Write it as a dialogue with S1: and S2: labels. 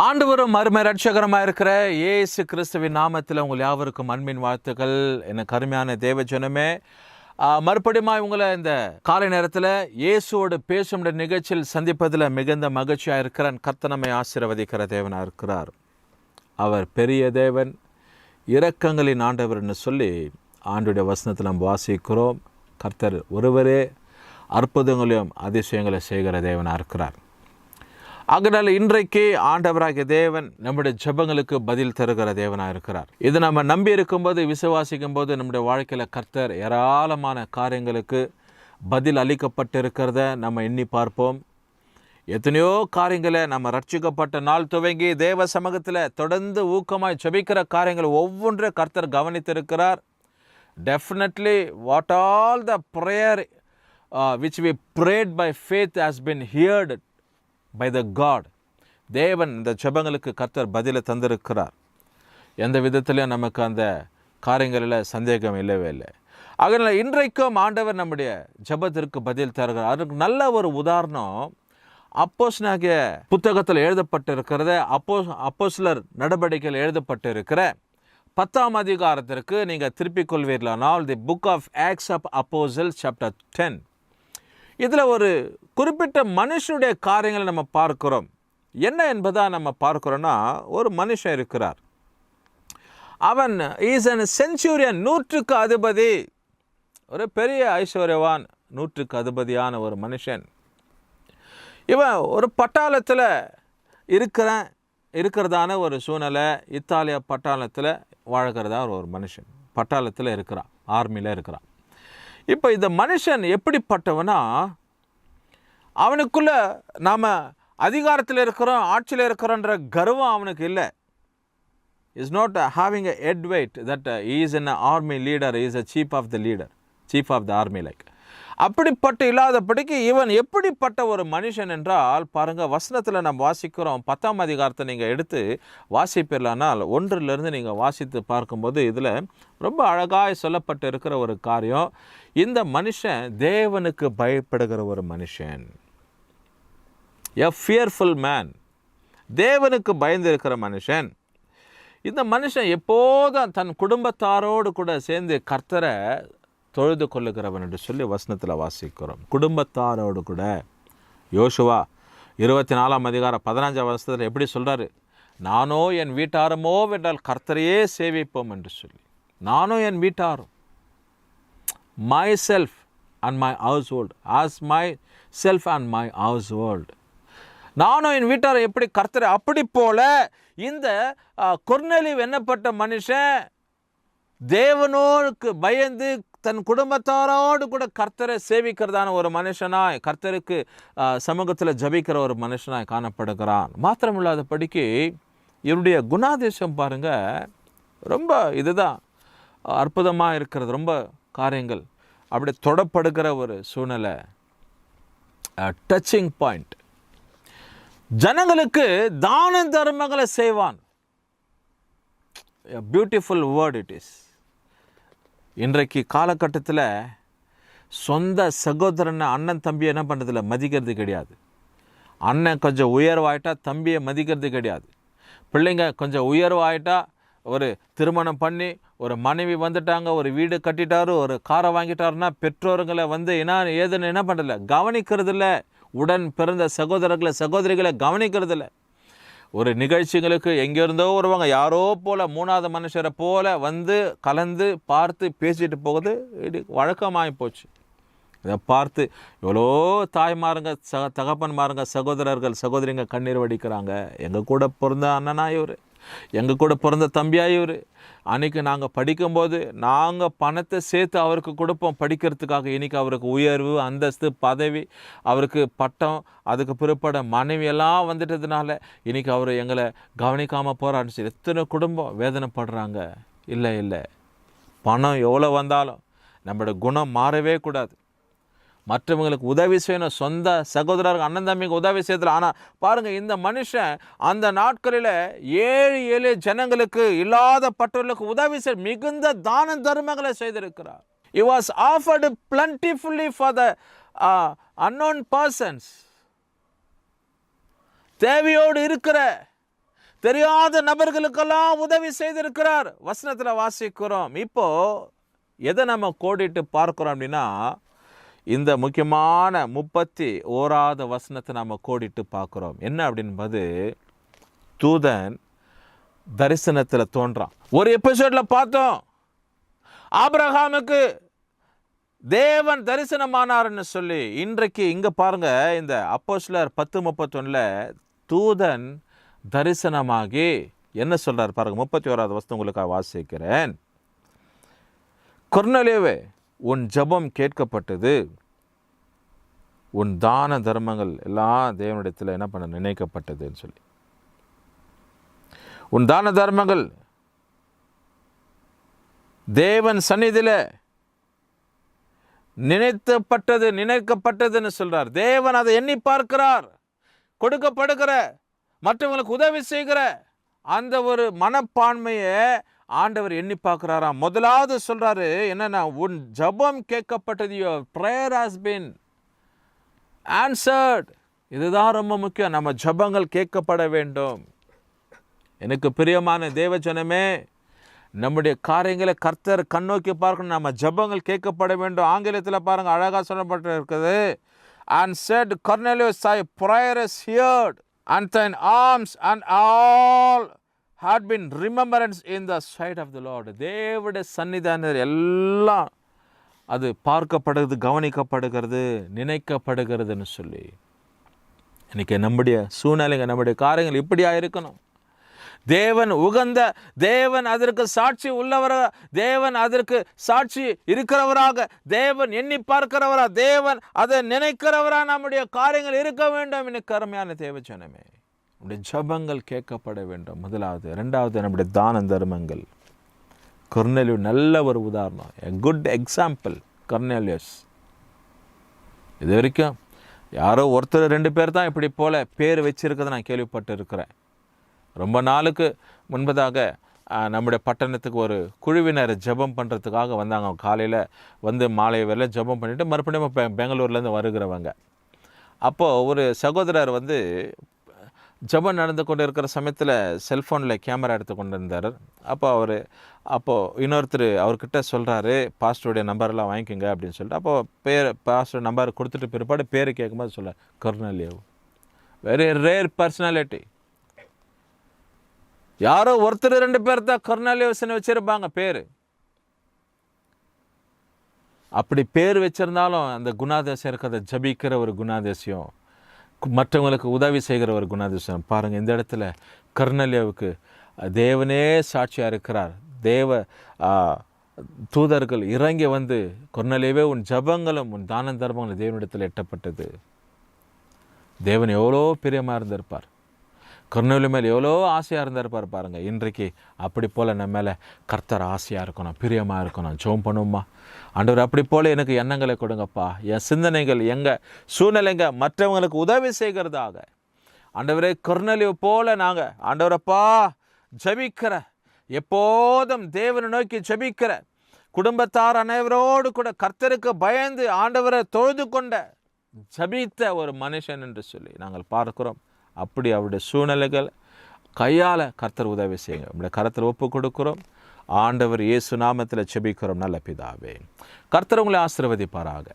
S1: ஆண்டவரும் அருமை ரட்சகரமாக இருக்கிற இயேசு கிறிஸ்துவின் நாமத்தில் உங்கள் யாவருக்கும் அன்பின் வாழ்த்துக்கள். எனக்கு அருமையான தேவஜனமே, மறுபடியும் உங்களை இந்த காலை நேரத்தில் இயேசுவோடு பேசும் நிகழ்ச்சியில் சந்திப்பதில் மிகுந்த மகிழ்ச்சியாக இருக்கிறேன். கர்த்தர் நம்மை ஆசீர்வதிக்கிற தேவனாக இருக்கிறார். அவர் பெரிய தேவன், இரக்கங்களின் ஆண்டவர்னு சொல்லி ஆண்டுடைய வசனத்தில் நாம் வாசிக்கிறோம். கர்த்தர் ஒருவரே அற்புதங்களையும் அதிசயங்களை செய்கிற தேவனாக இருக்கிறார். அதனால் இன்றைக்கு ஆண்டவராகிய தேவன் நம்முடைய ஜெபங்களுக்கு பதில் தருகிற தேவனாக இருக்கிறார். இது நம்ம நம்பி இருக்கும்போது, விசுவாசிக்கும் போது நம்முடைய வாழ்க்கையில் கர்த்தர் ஏராளமான காரியங்களுக்கு பதில் அளிக்கப்பட்டிருக்கிறத நம்ம எண்ணி பார்ப்போம். எத்தனையோ காரியங்களை நம்ம ரட்சிக்கப்பட்ட நாள் துவங்கி தேவ சமூகத்தில் தொடர்ந்து ஊக்கமாய் ஜெபிக்கிற காரியங்கள் ஒவ்வொன்றை கர்த்தர் கவனித்திருக்கிறார். Definitely what all the prayer which we prayed by faith has been heard by the God. தேவன் இந்த ஜெபங்களுக்கு கர்த்தர் பதிலை தந்திருக்கிறார். எந்த விதத்திலையும் நமக்கு அந்த காரியங்களில் சந்தேகம் இல்லவே இல்லை. அதனால் இன்றைக்கும் ஆண்டவர் நம்முடைய ஜெபத்திற்கு பதில் தருகிறார். அதுக்கு நல்ல ஒரு உதாரணம் அப்போஸ்தலனாகிய புத்தகத்தில் எழுதப்பட்டிருக்கிறது. அப்போஸ்தலர் நடவடிக்கையில் எழுதப்பட்டிருக்கிற 10ஆம் அதிகாரத்திற்கு நீங்கள் திருப்பிக் கொள்வீர்களானால், the book of acts of அப்போஸ்தலர்ஸ் சாப்டர் 10. இதில் ஒரு குறிப்பிட்ட மனுஷனுடைய காரியங்களை நம்ம பார்க்கிறோம். என்ன என்பதா நம்ம பார்க்கிறோன்னா, ஒரு மனுஷன் இருக்கிறார். அவன் இஸ் அன் சென்ச்சுரியன், 100க்கு அதிபதி, ஒரு பெரிய ஐஸ்வர்யவான், 100க்கு அதிபதியான ஒரு மனுஷன். இவன் ஒரு பட்டாளத்தில் இருக்கிறதான ஒரு சூழ்நிலை. இத்தாலிய பட்டாளத்தில் வாழ்கிறதா ஒரு மனுஷன் பட்டாளத்தில் இருக்கிறான், ஆர்மியில் இருக்கிறான். இப்போ இந்த மனுஷன் எப்படிப்பட்டவனா, அவனுக்குள்ள நாம் அதிகாரத்தில் இருக்கிறோம், ஆட்சியில் இருக்கிறோன்ற கர்வம் அவனுக்கு இல்லை. Is not having a head weight that is in army leader, is a chief of the leader, chief of the army. Like அப்படிப்பட்ட இல்லாதபடிக்கு இவன் எப்படிப்பட்ட ஒரு மனுஷன் என்றால், பாருங்கள், வசனத்தில் நம்ம வாசிக்கிறோம். 10ஆம் அதிகாரத்தை நீங்கள் எடுத்து வாசிப்பிடலானால் 1லிருந்து நீங்கள் வாசித்து பார்க்கும்போது இதில் ரொம்ப அழகாய் சொல்லப்பட்டு இருக்கிற ஒரு காரியம். இந்த மனுஷன் தேவனுக்கு பயப்படுகிற ஒரு மனுஷன், எ ஃபியர்ஃபுல் மேன், தேவனுக்கு பயந்து இருக்கிற மனுஷன். இந்த மனுஷன் எப்போதும் தன் குடும்பத்தாரோடு கூட சேர்ந்து கர்த்தரை தொழுது கொள்ளுகிறவன் என்று சொல்லி வசனத்தில் வாசிக்கிறோம். குடும்பத்தாரோடு கூட. யோசுவா 24ஆம் அதிகாரம் 15ஆம் வசனத்தில் எப்படி சொல்கிறாரு, நானோ என் வீட்டாரமோ என்றால் கர்த்தரையே சேவிப்போம் என்று சொல்லி. நானோ என் வீட்டாரும், my self and my house hold, as my self and my house hold. நானும் என் வீட்டாரை எப்படி கர்த்தரை, அப்படி போல இந்த கொர்நேலியு என்னப்பட்ட மனுஷன் தேவனோருக்கு பயந்து தன் குடும்பத்தாரோடு கூட கர்த்தரை சேவிக்கிறதான ஒரு மனுஷனாய், கர்த்தருக்கு சமூகத்தில் ஜபிக்கிற ஒரு மனுஷனாய் காணப்படுகிறான். மாத்திரமில்லாதபடிக்கு இவருடைய குணாதிசயம் பாருங்கள், ரொம்ப இதுதான் அற்புதமாக இருக்கிறது. ரொம்ப காரியங்கள் அப்படி தொடப்படுகிற ஒரு சூழ்நிலை, டச்சிங் பாயிண்ட். ஜனங்களுக்கு தான தர்மங்களை செய்வான். Beautiful word it is. இன்றைக்கு காலகட்டத்தில் சொந்த சகோதரனை, அண்ணன் தம்பியை என்ன பண்ணுறதில்ல, மதிக்கிறது கிடையாது. அண்ணன் கொஞ்சம் உயர்வாயிட்டா தம்பியை மதிக்கிறது கிடையாது. பிள்ளைங்க கொஞ்சம் உயர்வாயிட்டா, ஒரு திருமணம் பண்ணி ஒரு மனைவி வந்துட்டாங்க, ஒரு வீடு கட்டிட்டாரு, ஒரு காரை வாங்கிட்டாருன்னா பெற்றோர்களை வந்து ஏதுன்னு என்ன பண்ணுறதில்ல, கவனிக்கிறதில்ல. உடன் பிறந்த சகோதரர்களை, சகோதரிகளை கவனிக்கிறதில்ல. ஒரு நிகழ்ச்சிகளுக்கு எங்கேருந்தோ வருவாங்க, யாரோ போல் 3வது மனுஷரை போல் வந்து கலந்து பார்த்து பேசிட்டு போகுது இது வழக்கமாகி போச்சு. இதை பார்த்து எவ்வளோ தாய்மாருங்க, தகப்பன்மாருங்க, சகோதரர்கள், சகோதரிங்க கண்ணீர் வடிக்கிறாங்க. எங்கள் கூட பிறந்த அண்ணனா இவர், எங்கள் கூட பிறந்த தம்பியா இவர். அன்றைக்கி நாங்கள் படிக்கும்போது நாங்கள் பணத்தை சேர்த்து அவருக்கு கொடுப்போம் படிக்கிறதுக்காக. இன்றைக்கி அவருக்கு உயர்வு, அந்தஸ்து, பதவி, அவருக்கு பட்டம், அதுக்கு பிற்பாடு மனைவியெல்லாம் வந்துட்டதுனால இன்றைக்கி அவர் எங்களை கவனிக்காமல் போகிறான்னு சொல்லி எத்தனை குடும்பம் வேதனைப்படுறாங்க. இல்லை, பணம் எவ்வளோ வந்தாலும் நம்மளோட குணம் மாறவே கூடாது. மற்றவங்களுக்கு உதவி செய்யணும், சொந்த சகோதரர்கள், அண்ணன் தம்பிக்கு உதவி செய்யல. ஆனால் பாருங்கள், இந்த மனுஷன் அந்த நாட்களில் 7 ஜனங்களுக்கு, இல்லாத பட்டவர்களுக்கு உதவி செய்ய மிகுந்த தான தர்மங்களை செய்திருக்கிறார். He was offered plentifully for the unknown persons. தேவையோடு இருக்கிற தெரியாத நபர்களுக்கெல்லாம் உதவி செய்திருக்கிறார். வசனத்தில் வாசிக்கிறோம். இப்போ எதை நம்ம கோடிட்டு பார்க்கிறோம் அப்படின்னா, இந்த முக்கியமான 31வது வசனத்தை நம்ம கோடிட்டு பார்க்கிறோம். என்ன அப்படின்பது, தூதன் தரிசனத்தில் தோன்றான். ஒரு எபிசோட்ல பார்த்தோம், ஆபிரகாமுக்கு தேவன் தரிசனமானார்னு சொல்லி. இன்றைக்கு இங்க பாருங்க, இந்த அப்போஸ்தலர் 10:31 தூதன் தரிசனமாகி என்ன சொல்றார் பாருங்க. 31வது வசனம் உங்களுக்காக வாசிக்கிறேன். கொர்நேலியுவே, உன் ஜெபம் கேட்கப்பட்டது, உன் தான தர்மங்கள் எல்லாம் தேவனிடத்தில் என்ன பண்ண நினைக்கப்பட்டதுன்னு சொல்லி. உன் தான தர்மங்கள் தேவன் சந்நிதியில் நினைக்கப்பட்டதுன்னு சொல்றார். தேவன் அதை எண்ணி பார்க்கிறார். கொடுக்கப்படுகிற, மற்றவங்களுக்கு உதவி செய்கிற அந்த ஒரு மனப்பான்மையை ஆண்டவர் எண்ணி பார்க்கிறாராம். முதலாவது சொல்றாரு என்னன்னா, உன் ஜெபம் கேட்கப்பட்டது, your prayer has been answered. இதுதான் ரொம்ப முக்கியம். நம்ம ஜெபங்கள் கேட்கப்பட வேண்டும். எனக்கு பிரியமான தேவஜனமே, நம்முடைய காரியங்களை கர்த்தர் கண்ணோக்கி பார்க்கணும். நம்ம ஜெபங்கள் கேட்கப்பட வேண்டும். ஆங்கிலத்தில் பாருங்க, அழகாக சொல்லப்பட்டு இருக்குது. And said Cornelius, thy prayer is heard, and thine alms and all had been remembrance in the sight of the Lord. தேவனுடைய சன்னிதானத்தில் எல்லாம் அது பார்க்கப்படுகிறது, கவனிக்கப்படுகிறது, நினைக்கப்படுகிறதுன்னு சொல்லி. இன்னைக்கு நம்முடைய சூழ்நிலைங்க, நம்முடைய காரியங்கள் இப்படியா இருக்கணும். தேவன் உகந்த, தேவன் அதற்கு சாட்சி உள்ளவராக, தேவன் அதற்கு சாட்சி இருக்கிறவராக, தேவன் எண்ணி பார்க்கிறவரா, தேவன் அதை நினைக்கிறவரா நம்முடைய காரியங்கள் இருக்க வேண்டும். இன்னைக்கு அருமையான தேவஜனமே, நம்முடைய ஜெபங்கள் கேட்கப்பட வேண்டும். முதலாவது. இரண்டாவது, நம்முடைய தான தர்மங்கள். கொர்நேலியு நல்ல ஒரு உதாரணம், a good example. கொர்நேலியஸ் இது வரைக்கும் யாரோ ஒருத்தர் 2 பேர் தான் இப்படி போல பேர் வச்சிருக்கிறத நான் கேள்விப்பட்டு இருக்கிறேன். ரொம்ப நாளுக்கு முன்பதாக நம்முடைய பட்டணத்துக்கு ஒரு குழுவினர் ஜெபம் பண்ணுறதுக்காக வந்தாங்க. காலையில் வந்து மாலை வேலை ஜெபம் பண்ணிவிட்டு மறுபடியும் பெங்களூர்லேருந்து வருகிறவங்க. அப்போது ஒரு சகோதரர் வந்து ஜெபம் நடந்து கொண்டு இருக்கிற சமயத்தில் செல்ஃபோனில் கேமரா எடுத்து கொண்டு இருந்தார். அப்போது இன்னொருத்தர் அவர்கிட்ட சொல்கிறாரு, பாஸ்டருடைய நம்பரெல்லாம் வாங்கிக்கோங்க அப்படின்னு சொல்லிட்டு. அப்போது பாஸ்டர் நம்பர் கொடுத்துட்டு பிற்பாடு பேர் கேட்கும்போது சொல்ல, கொர்நேலியு, வெரி ரேர் பர்சனாலிட்டி. யாரோ ஒருத்தர் 2 பேர் தான் கொர்நேலியுஸ்னு வச்சிருப்பாங்க பேர். அப்படி பேர் வச்சிருந்தாலும் அந்த குணாதிசயம் இருக்கிறத, ஜபிக்கிற ஒரு குணாதிசயம், மற்றவங்களுக்கு உதவி செய்கிற ஒரு குணாதிசயம் பாருங்கள். இந்த இடத்துல கொர்நேலியுவுக்கு தேவனே சாட்சியாக இருக்கிறார். தேவ தூதர்கள் இறங்கி வந்து, கொர்நேலியுவே, உன் ஜபங்களும் உன் தான தர்மங்களும் தேவனிடத்தில் எட்டப்பட்டது. தேவன் எவ்வளோ பிரியமாக இருந்திருப்பார், கொர்நேலியு மேலே எவ்வளோ ஆசையாக இருந்திருப்பார் பாருங்கள். இன்றைக்கு அப்படி போல் நம்ம மேலே கர்த்தர் ஆசையாக இருக்கணும், பிரியமாக இருக்கணும். ஜெபம் பண்ணுவோமா? ஆண்டவர், அப்படி போல் எனக்கு எண்ணங்களை கொடுங்கப்பா. என் சிந்தனைகள், எங்கள் சூழ்நிலைங்க மற்றவங்களுக்கு உதவி செய்கிறதாக. ஆண்டவரே, கொர்நேலியு போல் நாங்கள் ஆண்டவரப்பா ஜபிக்கிற, எப்போதும் தேவனை நோக்கி ஜபிக்கிற, குடும்பத்தார் அனைவரோடு கூட கர்த்தருக்கு பயந்து ஆண்டவரை தொழுது கொண்ட ஜபித்த ஒரு மனுஷன் என்று சொல்லி நாங்கள் பார்க்கிறோம். அப்படி அவருடைய சூழ்நிலைகள் கையால் கர்த்தர் உதவி செய்யுங்க. நம்முடைய கர்த்தர் ஒப்பு கொடுக்கிறோம். ஆண்டவர் இயேசு நாமத்தில் ஜெபிக்கிறோம் நல்ல பிதாவே. கர்த்தர் உங்களை ஆசீர்வதிப்பாராக.